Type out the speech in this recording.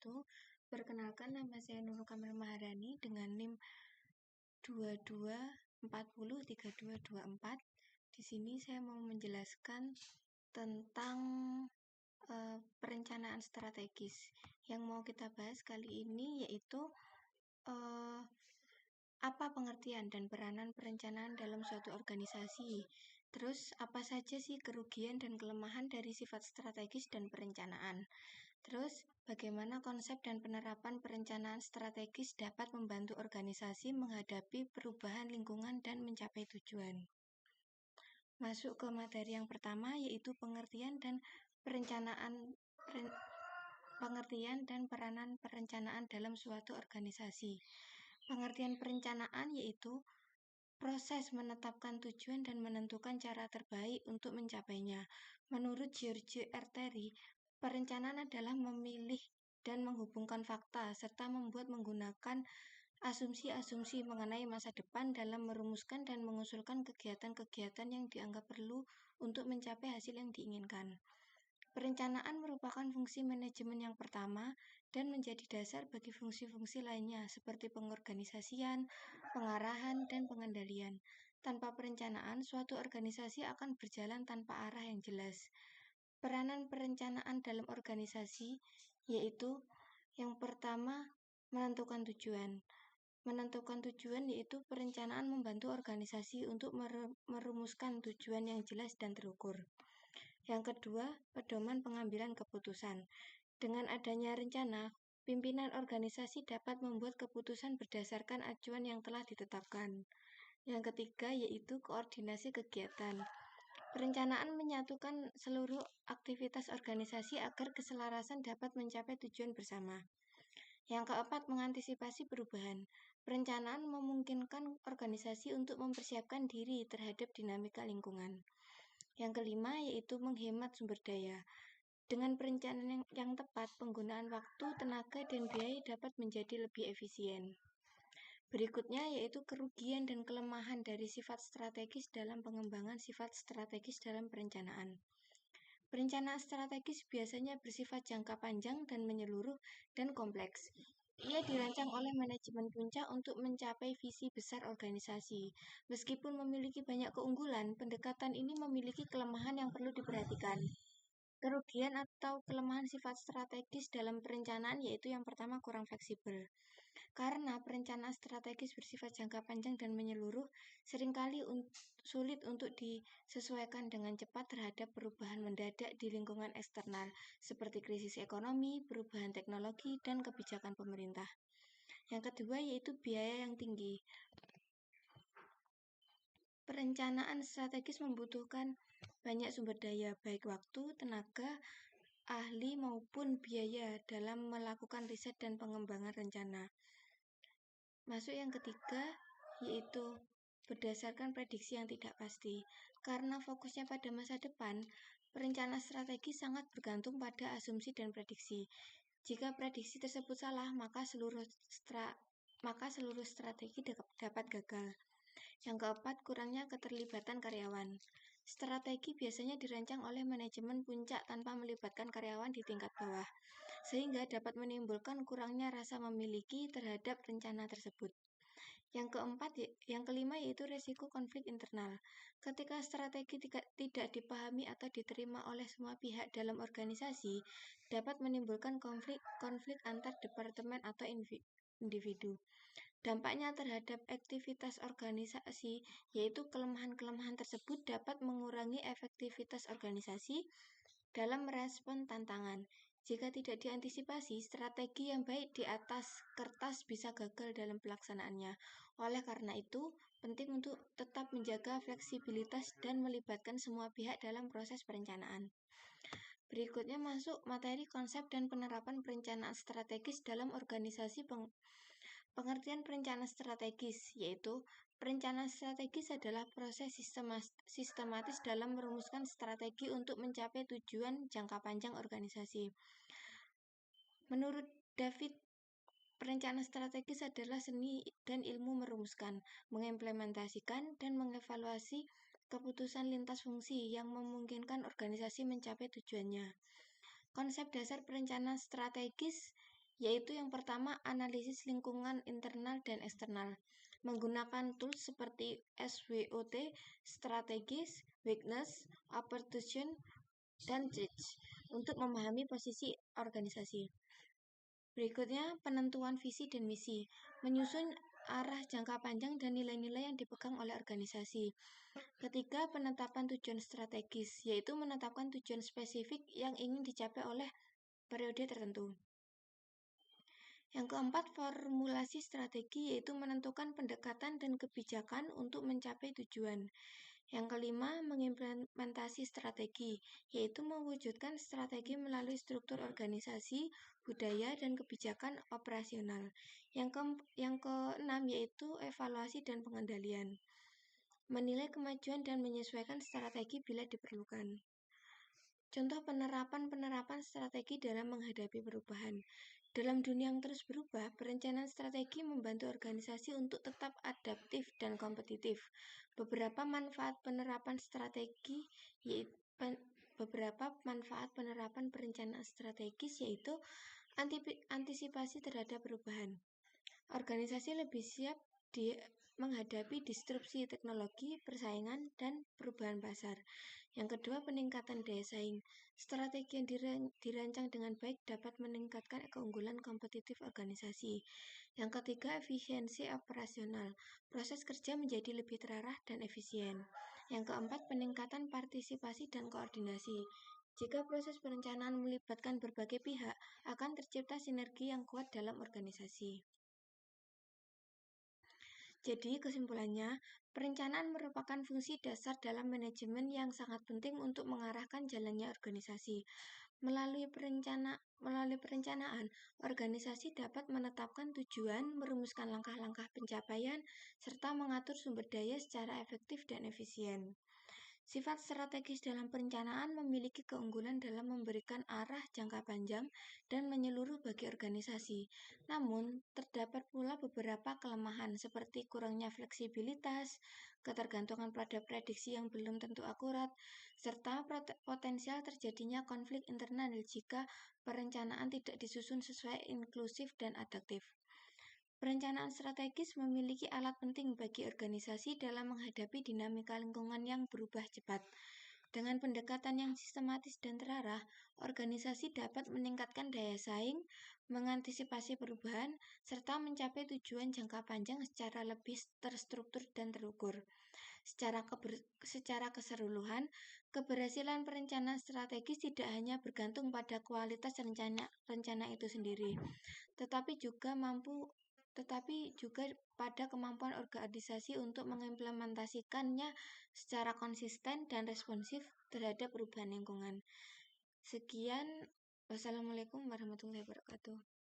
wabarakatuh. Perkenalkan, nama saya Nurul Kamil Maharani dengan NIM 22403224. Di sini saya mau menjelaskan tentang perencanaan strategis. Yang mau kita bahas kali ini yaitu apa pengertian dan peranan perencanaan dalam suatu organisasi. Terus, apa saja sih kerugian dan kelemahan dari sifat strategis dan perencanaan? Terus, bagaimana konsep dan penerapan perencanaan strategis dapat membantu organisasi menghadapi perubahan lingkungan dan mencapai tujuan? Masuk ke materi yang pertama, yaitu pengertian dan peranan perencanaan dalam suatu organisasi. Pengertian perencanaan yaitu proses menetapkan tujuan dan menentukan cara terbaik untuk mencapainya. Menurut Giorgio Arteri, perencanaan adalah memilih dan menghubungkan fakta serta menggunakan asumsi-asumsi mengenai masa depan dalam merumuskan dan mengusulkan kegiatan-kegiatan yang dianggap perlu untuk mencapai hasil yang diinginkan. Perencanaan merupakan fungsi manajemen yang pertama dan menjadi dasar bagi fungsi-fungsi lainnya seperti pengorganisasian, pengarahan, dan pengendalian. Tanpa perencanaan, suatu organisasi akan berjalan tanpa arah yang jelas. Peranan perencanaan dalam organisasi yaitu yang pertama, menentukan tujuan. Menentukan tujuan yaitu perencanaan membantu organisasi untuk merumuskan tujuan yang jelas dan terukur. Yang kedua, pedoman pengambilan keputusan. Dengan adanya rencana, pimpinan organisasi dapat membuat keputusan berdasarkan acuan yang telah ditetapkan. Yang ketiga, yaitu koordinasi kegiatan. Perencanaan menyatukan seluruh aktivitas organisasi agar keselarasan dapat mencapai tujuan bersama. Yang keempat, mengantisipasi perubahan. Perencanaan memungkinkan organisasi untuk mempersiapkan diri terhadap dinamika lingkungan. Yang kelima, yaitu menghemat sumber daya. Dengan perencanaan yang tepat, penggunaan waktu, tenaga, dan biaya dapat menjadi lebih efisien. Berikutnya yaitu kerugian dan kelemahan dari sifat strategis dalam pengembangan sifat strategis dalam perencanaan. Perencanaan strategis biasanya bersifat jangka panjang dan menyeluruh dan kompleks. Ia dirancang oleh manajemen puncak untuk mencapai visi besar organisasi. Meskipun memiliki banyak keunggulan, pendekatan ini memiliki kelemahan yang perlu diperhatikan. Kerugian atau kelemahan sifat strategis dalam perencanaan yaitu yang pertama, kurang fleksibel. Karena perencanaan strategis bersifat jangka panjang dan menyeluruh, seringkali sulit untuk disesuaikan dengan cepat terhadap perubahan mendadak di lingkungan eksternal, seperti krisis ekonomi, perubahan teknologi, dan kebijakan pemerintah. Yang kedua yaitu biaya yang tinggi. Perencanaan strategis membutuhkan banyak sumber daya, baik waktu, tenaga, ahli maupun biaya dalam melakukan riset dan pengembangan rencana. Masuk yang ketiga, yaitu berdasarkan prediksi yang tidak pasti. Karena fokusnya pada masa depan, perencanaan strategi sangat bergantung pada asumsi dan prediksi. Jika prediksi tersebut salah, maka seluruh strategi dapat gagal. Yang keempat, kurangnya keterlibatan karyawan. Strategi biasanya dirancang oleh manajemen puncak tanpa melibatkan karyawan di tingkat bawah, sehingga dapat menimbulkan kurangnya rasa memiliki terhadap rencana tersebut. Yang kelima yaitu resiko konflik internal. Ketika strategi tidak dipahami atau diterima oleh semua pihak dalam organisasi, dapat menimbulkan konflik antar departemen atau individu. Dampaknya terhadap aktivitas organisasi, yaitu kelemahan-kelemahan tersebut dapat mengurangi efektivitas organisasi dalam merespon tantangan. Jika tidak diantisipasi, strategi yang baik di atas kertas bisa gagal dalam pelaksanaannya. Oleh karena itu, penting untuk tetap menjaga fleksibilitas dan melibatkan semua pihak dalam proses perencanaan. Berikutnya masuk materi konsep dan penerapan perencanaan strategis dalam organisasi. Pengertian perencanaan strategis yaitu perencanaan strategis adalah proses sistematis dalam merumuskan strategi untuk mencapai tujuan jangka panjang organisasi. Menurut David, perencanaan strategis adalah seni dan ilmu merumuskan, mengimplementasikan, dan mengevaluasi keputusan lintas fungsi yang memungkinkan organisasi mencapai tujuannya. Konsep dasar perencanaan strategis yaitu yang pertama analisis lingkungan internal dan eksternal, menggunakan tools seperti SWOT, strategis, weakness, opportunity, dan threats untuk memahami posisi organisasi. Berikutnya, penentuan visi dan misi, menyusun arah jangka panjang dan nilai-nilai yang dipegang oleh organisasi. Ketiga, penetapan tujuan strategis, yaitu menetapkan tujuan spesifik yang ingin dicapai oleh periode tertentu. Yang keempat, formulasi strategi, yaitu menentukan pendekatan dan kebijakan untuk mencapai tujuan. Yang kelima, mengimplementasi strategi, yaitu mewujudkan strategi melalui struktur organisasi, budaya, dan kebijakan operasional. Yang keenam, yaitu evaluasi dan pengendalian. Menilai kemajuan dan menyesuaikan strategi bila diperlukan. Contoh penerapan strategi dalam menghadapi perubahan. Dalam dunia yang terus berubah, perencanaan strategi membantu organisasi untuk tetap adaptif dan kompetitif. Beberapa manfaat penerapan perencanaan strategis yaitu antisipasi terhadap perubahan. Organisasi lebih siap menghadapi disrupsi teknologi, persaingan, dan perubahan pasar. Yang kedua, peningkatan daya saing. Strategi yang dirancang dengan baik dapat meningkatkan keunggulan kompetitif organisasi. Yang ketiga, efisiensi operasional. Proses kerja menjadi lebih terarah dan efisien. Yang keempat, peningkatan partisipasi dan koordinasi. Jika proses perencanaan melibatkan berbagai pihak, akan tercipta sinergi yang kuat dalam organisasi. Jadi, kesimpulannya, perencanaan merupakan fungsi dasar dalam manajemen yang sangat penting untuk mengarahkan jalannya organisasi. Melalui perencanaan, organisasi dapat menetapkan tujuan, merumuskan langkah-langkah pencapaian, serta mengatur sumber daya secara efektif dan efisien. Sifat strategis dalam perencanaan memiliki keunggulan dalam memberikan arah jangka panjang dan menyeluruh bagi organisasi. Namun, terdapat pula beberapa kelemahan seperti kurangnya fleksibilitas, ketergantungan pada prediksi yang belum tentu akurat, serta potensial terjadinya konflik internal jika perencanaan tidak disusun sesuai inklusif dan adaptif. Perencanaan strategis memiliki alat penting bagi organisasi dalam menghadapi dinamika lingkungan yang berubah cepat. Dengan pendekatan yang sistematis dan terarah, organisasi dapat meningkatkan daya saing, mengantisipasi perubahan, serta mencapai tujuan jangka panjang secara lebih terstruktur dan terukur. Secara keseluruhan, keberhasilan perencanaan strategis tidak hanya bergantung pada kualitas rencana itu sendiri, tetapi juga pada kemampuan organisasi untuk mengimplementasikannya secara konsisten dan responsif terhadap perubahan lingkungan. Sekian, wassalamualaikum warahmatullahi wabarakatuh.